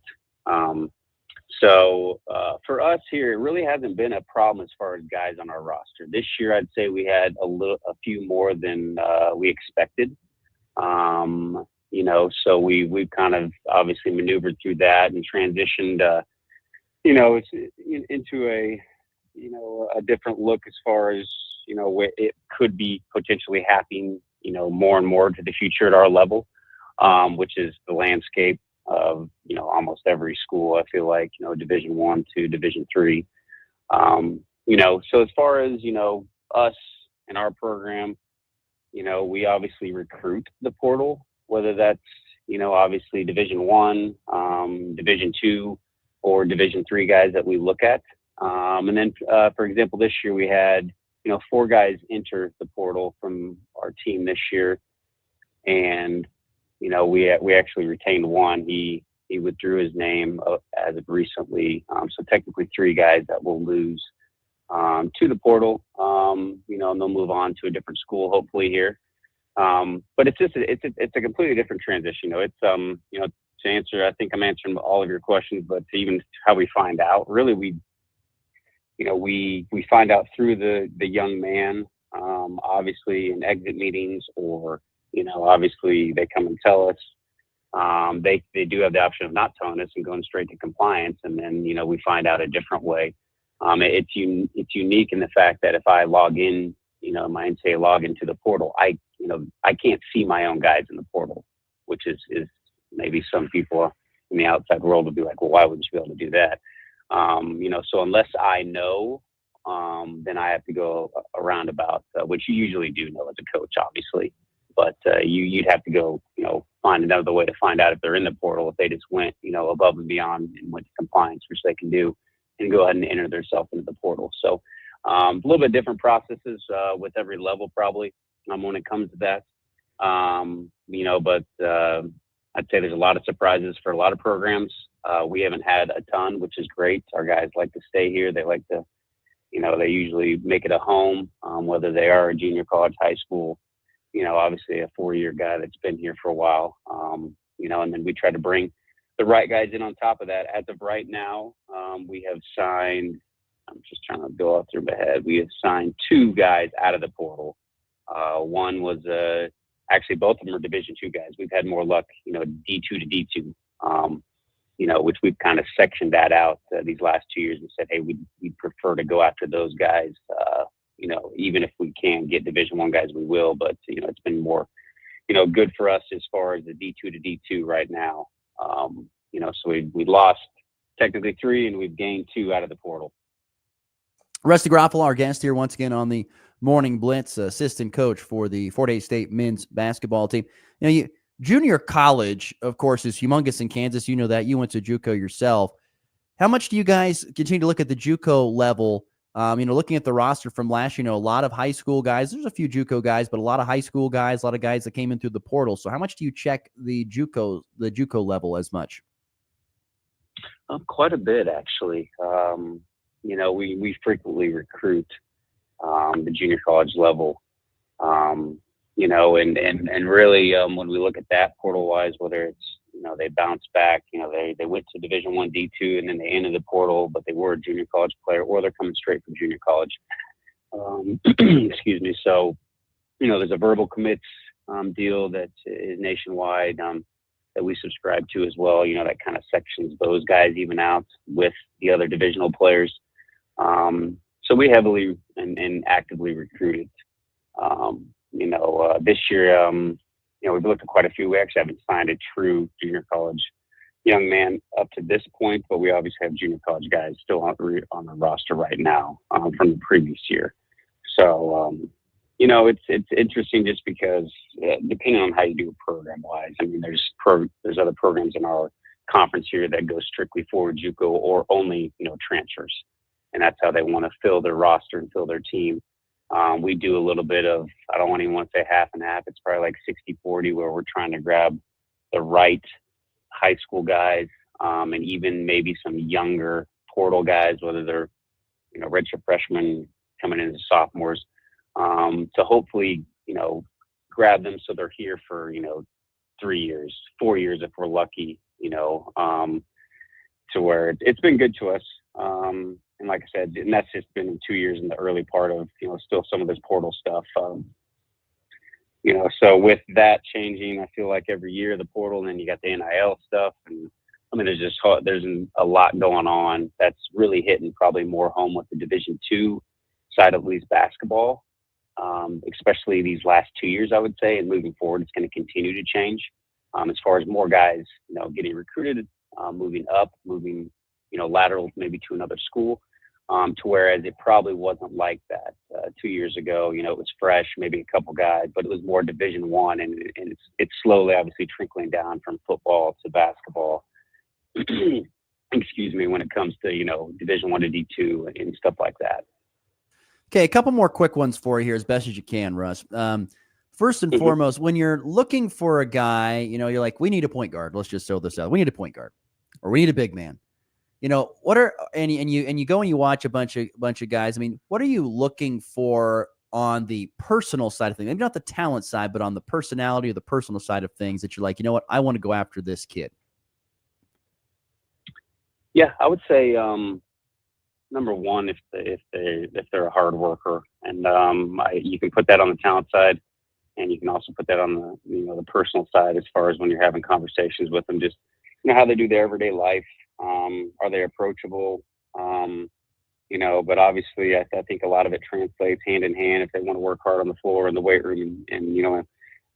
So for us here, it really hasn't been a problem as far as guys on our roster. This year, I'd say we had a few more than we expected. So we've kind of obviously maneuvered through that and transitioned, into a different look as far as, what it could be potentially happening more and more to the future at our level, which is the landscape of, almost every school, I feel like, Division I to Division III. So as far as, us and our program, we obviously recruit the portal, whether that's, obviously Division I, Division II, or Division III guys that we look at. And then, for example, this year we had, 4 guys enter the portal from our team this year. And, we actually retained one. He withdrew his name as of recently. So technically 3 guys that will lose to the portal, and they'll move on to a different school, hopefully here. But it's just, it's a completely different transition. It's, to answer, I think I'm answering all of your questions, but to even how we find out, really, we find out through the young man, obviously in exit meetings, or, obviously they come and tell us. They do have the option of not telling us and going straight to compliance. And then, we find out a different way. It's unique in the fact that if I log in, my NCAA log into the portal, I can't see my own guys in the portal, which is maybe some people in the outside world would be like, well, why wouldn't you be able to do that? So unless I know, then I have to go around about, which you usually do know as a coach, obviously, but you'd have to go, find another way to find out if they're in the portal, if they just went, above and beyond and went to compliance, which they can do, and go ahead and enter themselves into the portal. So a little bit different processes with every level, probably, when it comes to that. But I'd say there's a lot of surprises for a lot of programs. We haven't had a ton, which is great. Our guys like to stay here. They like to, they usually make it a home, whether they are a junior college, high school, obviously a 4-year guy that's been here for a while, and then we try to bring the right guys in on top of that. As of right now, we have signed, I'm just trying to go off through my head. We have signed 2 guys out of the portal. One was, actually both of them are Division II guys. We've had more luck, D2 to D2, which we've kind of sectioned that out these last 2 years and said, hey, we'd prefer to go after those guys. Even if we can get Division I guys, we will. But, it's been more, good for us as far as the D2 to D2 right now. So we lost technically 3 and we've gained 2 out of the portal. Rusty Groffalo, our guest here once again on the Morning Blitz, assistant coach for the Fort Hays State men's basketball team. Junior college, of course, is humongous in Kansas. You know that. You went to JUCO yourself. How much do you guys continue to look at the JUCO level? Looking at the roster from last year, a lot of high school guys. There's a few JUCO guys, but a lot of high school guys, a lot of guys that came in through the portal. So how much do you check the JUCO level as much? Quite a bit, actually. We frequently recruit the junior college level, and really when we look at that portal-wise, whether it's, they bounce back, they went to Division I, D2, and then they entered the portal, but they were a junior college player, or they're coming straight from junior college. Excuse me. So, there's a verbal commits deal that is nationwide that we subscribe to as well, that kind of sections those guys even out with the other divisional players. So we heavily and actively recruited. This year, we've looked at quite a few. We actually haven't signed a true junior college young man up to this point, but we obviously have junior college guys still on the roster right now from the previous year. So, it's interesting just because depending on how you do it program-wise, there's other programs in our conference here that go strictly for JUCO or only, transfers. And that's how they want to fill their roster and fill their team. We do a little bit of, I don't even want to say half and half. It's probably like 60-40 where we're trying to grab the right high school guys and even maybe some younger portal guys, whether they're, redshirt freshmen coming in as sophomores, to hopefully, grab them so they're here for, 3 years, 4 years if we're lucky, to where it's been good to us. And like I said, and that's just been 2 years in the early part of, still some of this portal stuff. So with that changing, I feel like every year the portal, and then you got the NIL stuff. And there's a lot going on that's really hitting probably more home with the Division II side of least basketball. especially these last 2 years, I would say, and moving forward, it's going to continue to change. As far as more guys, getting recruited, moving up, moving, lateral maybe to another school, to whereas it probably wasn't like that 2 years ago. It was fresh, maybe a couple guys, but it was more Division I, and it's slowly, obviously, trickling down from football to basketball. Excuse me, when it comes to Division I to D2 and stuff like that. Okay, a couple more quick ones for you here, as best as you can, Russ. First and foremost, when you're looking for a guy, you're like, we need a point guard. Let's just throw this out. We need a point guard, or we need a big man. What are and you go and you watch a bunch of guys. I mean, what are you looking for on the personal side of things? Maybe not the talent side, but on the personality or the personal side of things that you're like, what, I want to go after this kid. Yeah, I would say number one, if they're a hard worker, and you can put that on the talent side. And you can also put that on the personal side, as far as when you're having conversations with them, just how they do their everyday life. Are they approachable? But obviously, I think a lot of it translates hand in hand. If they want to work hard on the floor in the weight room, and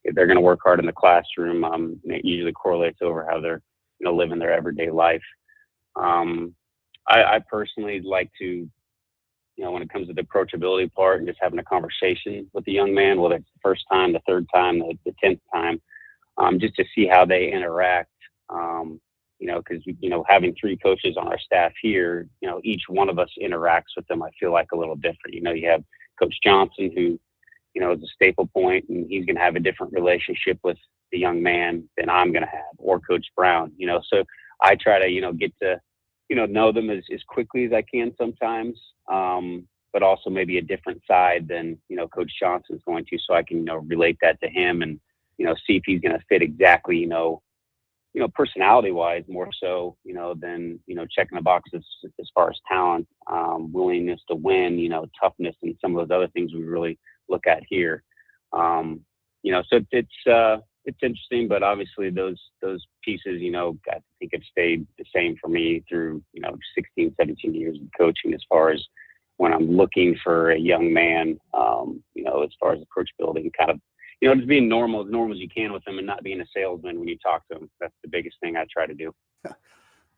if they're going to work hard in the classroom, it usually correlates over how they're living their everyday life. I personally like to, when it comes to the approachability part and just having a conversation with the young man, whether it's the first time, the third time, the 10th time, just to see how they interact. Because, having 3 coaches on our staff here, each one of us interacts with them, I feel like, a little different. You have Coach Johnson, who, is a staple point, and he's going to have a different relationship with the young man than I'm going to have, or Coach Brown, so I try to, get to, know them as quickly as I can sometimes, but also maybe a different side than, Coach Johnson's going to, so I can, relate that to him and, see if he's going to fit exactly, personality wise, more so, than, checking the boxes as far as talent, willingness to win, toughness, and some of those other things we really look at here. So it's interesting, but obviously those pieces, I think have stayed the same for me through, 16, 17 years of coaching, as far as when I'm looking for a young man, as far as approachability and kind of, just being normal as you can with them, and not being a salesman when you talk to them. That's the biggest thing I try to do.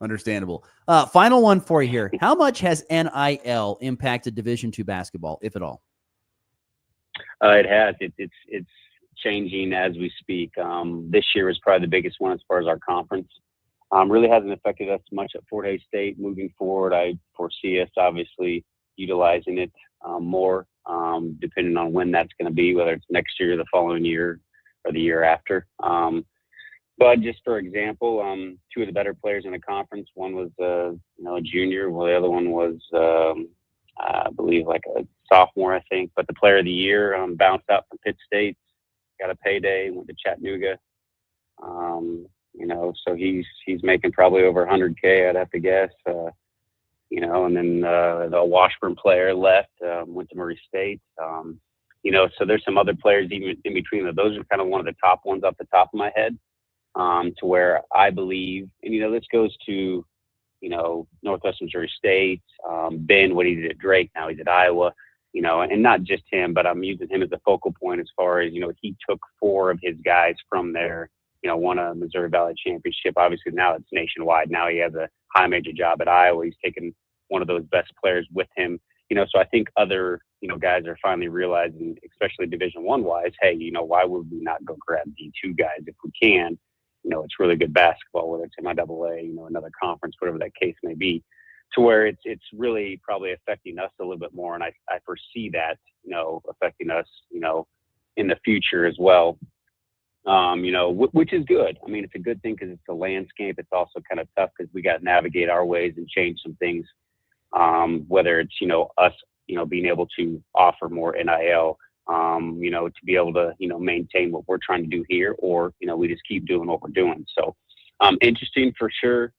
Understandable. Final one for you here. How much has NIL impacted Division II basketball, if at all? It has. It's changing as we speak. This year is probably the biggest one as far as our conference. Really hasn't affected us much at Fort Hays State. Moving forward, I foresee us obviously utilizing it more, depending on when that's going to be, whether it's next year, the following year, or the year after. But just for example, 2 of the better players in the conference, one was a junior, while the other one was I believe like a sophomore, I think. But the player of the year bounced out from Pitt State, got a payday, went to Chattanooga. So he's making probably over 100K, I'd have to guess. And then the Washburn player left, went to Murray State. So there's some other players even in between. Those are kind of one of the top ones off the top of my head, to where I believe, and this goes to, Northwest Missouri State, Ben, what he did at Drake, now he's at Iowa, and not just him, but I'm using him as a focal point as far as, he took 4 of his guys from there, won a Missouri Valley Championship. Obviously now it's nationwide. Now he has a high major job at Iowa. He's taken one of those best players with him, so I think other, guys are finally realizing, especially Division I wise, hey, why would we not go grab D2 guys if we can? It's really good basketball, whether it's MIAA, another conference, whatever that case may be, to where it's really probably affecting us a little bit more. And I foresee that, affecting us, in the future as well, which is good. I mean, it's a good thing because it's a landscape. It's also kind of tough because we got to navigate our ways and change some things, whether it's, us, being able to offer more NIL, to be able to, maintain what we're trying to do here, or, we just keep doing what we're doing. So, interesting for sure.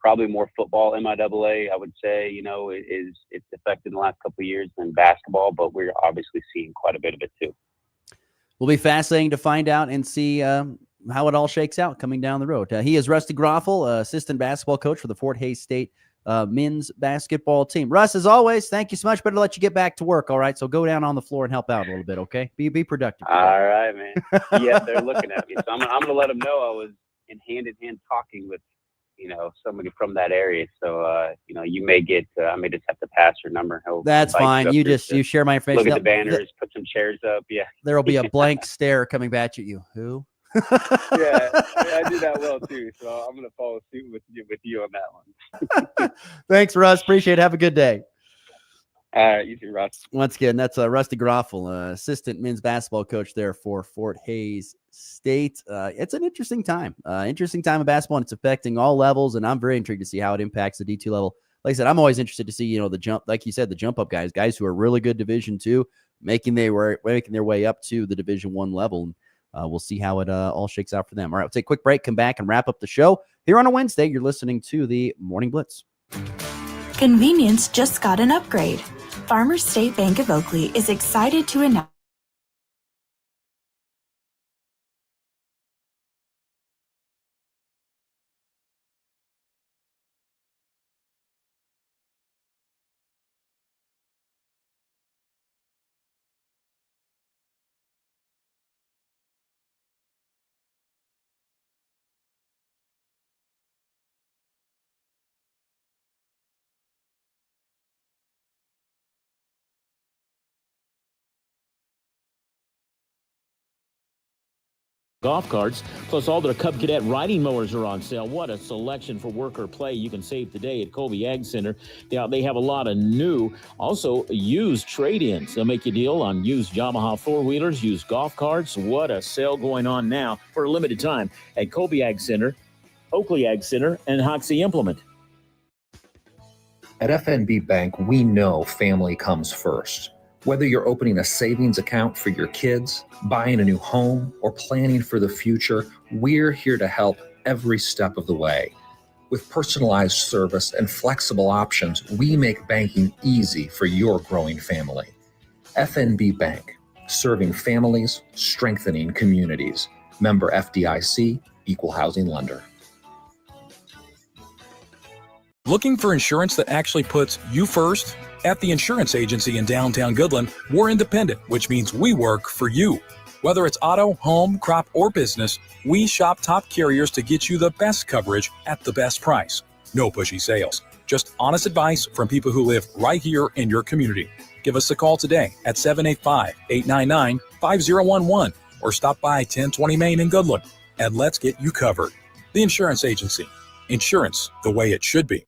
Probably more football, MIAA, I would say, it's affected in the last couple of years than basketball, but we're obviously seeing quite a bit of it too. Will be fascinating to find out and see how it all shakes out coming down the road. He is Rusty Groffel, assistant basketball coach for the Fort Hays State men's basketball team. Russ, as always, thank you so much. Better let you get back to work, all right? So go down on the floor and help out a little bit, okay? Be productive today. All right, man. Yeah, they're looking at me. So I'm going to let them know I was in hand talking with, somebody from that area. So, you may get, I may just have to pass your number. That's fine. You share my information. Look at the banners, put some chairs up. Yeah. There will be a blank stare coming back at you. Who? Yeah, I do that well too. So I'm going to follow suit with you on that one. Thanks, Russ. Appreciate it. Have a good day. All right, you too, Russ. Once again, that's Rusty Groffel, assistant men's basketball coach there for Fort Hays State. It's an interesting time of basketball, and it's affecting all levels, and I'm very intrigued to see how it impacts the D2 level. Like I said, I'm always interested to see, the jump, like you said, the jump up guys who are really good Division II, making their way up to the Division I level. And we'll see how it all shakes out for them. All right, we'll take a quick break, come back, and wrap up the show. Here on a Wednesday, you're listening to the Morning Blitz. Convenience just got an upgrade. Farmers State Bank of Oakley is excited to announce golf carts, plus all their Cub Cadet riding mowers are on sale. What a selection for work or play. You can save today at Colby Ag Center. They have a lot of new, also used trade-ins. They'll make you a deal on used Yamaha four-wheelers, used golf carts. What a sale going on now for a limited time at Colby Ag Center, Oakley Ag Center, and Hoxie Implement. At FNB Bank, we know family comes first. Whether you're opening a savings account for your kids, buying a new home, or planning for the future, we're here to help every step of the way. With personalized service and flexible options, we make banking easy for your growing family. FNB Bank, serving families, strengthening communities. Member FDIC, Equal Housing Lender. Looking for insurance that actually puts you first? At the insurance agency in downtown Goodland, we're independent, which means we work for you. Whether it's auto, home, crop, or business, we shop top carriers to get you the best coverage at the best price. No pushy sales, just honest advice from people who live right here in your community. Give us a call today at 785-899-5011 or stop by 1020 Main in Goodland, and let's get you covered. The insurance agency. Insurance the way it should be.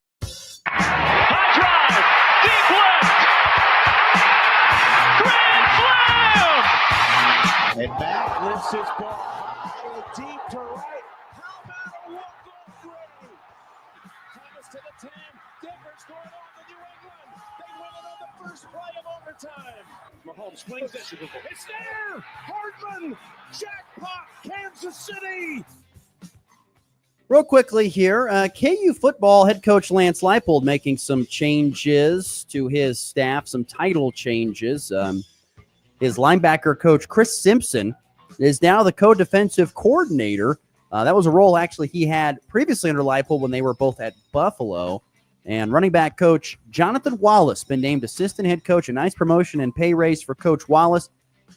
And back lifts his ball high and deep to right. How about a walk-off three? Thomas to the 10. Denver's going on to New England. They win it on the first play of overtime. Mahomes swings it. It's there. Hardman. Jackpot. Kansas City. Real quickly here, KU football head coach Lance Leipold making some changes to his staff, some title changes. His linebacker coach, Chris Simpson, is now the co-defensive coordinator. That was a role, actually, he had previously under Leipold when they were both at Buffalo. And running back coach Jonathan Wallace been named assistant head coach. A nice promotion and pay raise for Coach Wallace.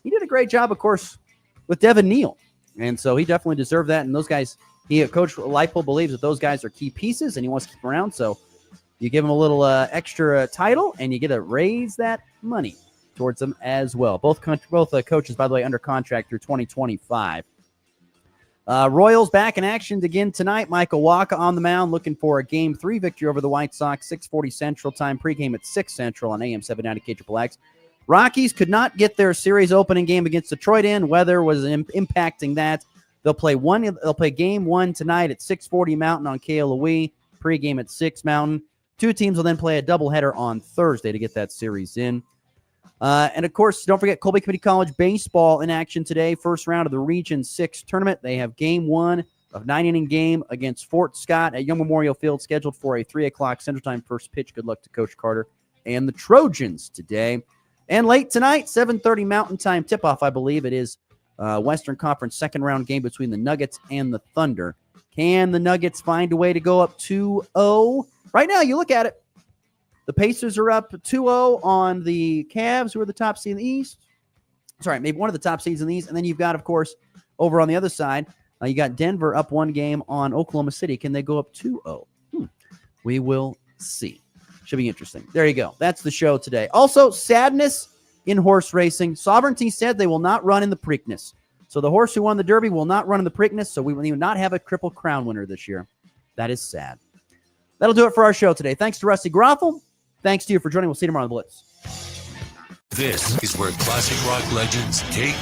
He did a great job, of course, with Devin Neal. And so he definitely deserved that. And those guys, Coach Leipold believes that those guys are key pieces, and he wants to keep them around. So you give him a little extra title, and you get to raise that money towards them as well. Both coaches, by the way, under contract through 2025. Royals back in action again tonight. Michael Waka on the mound looking for a Game 3 victory over the White Sox, 6:40 Central Time, pregame at 6 Central on AM 790 KXXX. Rockies could not get their series opening game against Detroit in. Weather was impacting that. They'll play Game 1 tonight at 6:40 Mountain on KLOE, pregame at 6 Mountain. Two teams will then play a doubleheader on Thursday to get that series in. And, of course, don't forget Colby Community College baseball in action today. First round of the Region 6 tournament. They have Game 1 of 9-inning game against Fort Scott at Young Memorial Field, scheduled for a 3 o'clock Central Time first pitch. Good luck to Coach Carter and the Trojans today. And late tonight, 7:30 Mountain Time tip-off, I believe. It is Western Conference second-round game between the Nuggets and the Thunder. Can the Nuggets find a way to go up 2-0? Right now, you look at it. The Pacers are up 2-0 on the Cavs, who are the top seed in the East. Sorry, maybe one of the top seeds in the East. And then you've got, of course, over on the other side, you got Denver up 1 game on Oklahoma City. Can they go up 2-0? We will see. Should be interesting. There you go. That's the show today. Also, sadness in horse racing. Sovereignty said they will not run in the Preakness. So the horse who won the Derby will not run in the Preakness, so we will not have a Triple Crown winner this year. That is sad. That'll do it for our show today. Thanks to Rusty Groffel. Thanks to you for joining. We'll see you tomorrow on the Blitz. This is where classic rock legends take